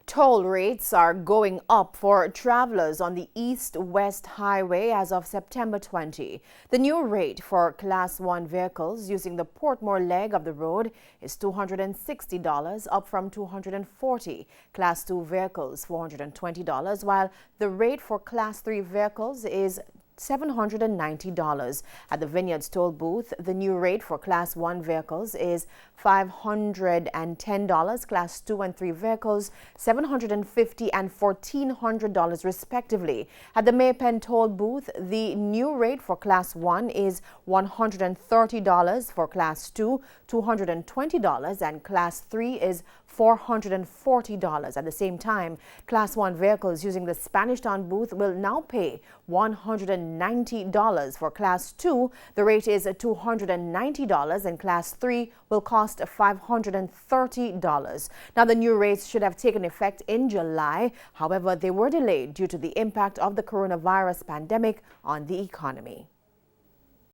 Toll rates are going up for travelers on the East-West Highway as of September 20. The new rate for Class 1 vehicles using the Portmore leg of the road is $260, up from $240. Class 2 vehicles $420, while the rate for Class 3 vehicles is $790. At the Vineyards toll booth, the new rate for Class 1 vehicles is $510, Class 2 and 3 vehicles $750 and $1,400 respectively. At the Maypen toll booth, the new rate for Class 1 is $130, for Class 2 $220, and Class 3 is $440. At the same time, Class 1 vehicles using the Spanish Town booth will now pay $190. For Class 2, the rate is $290, and Class 3 will cost $530. Now, the new rates should have taken effect in July. However, they were delayed due to the impact of the coronavirus pandemic on the economy.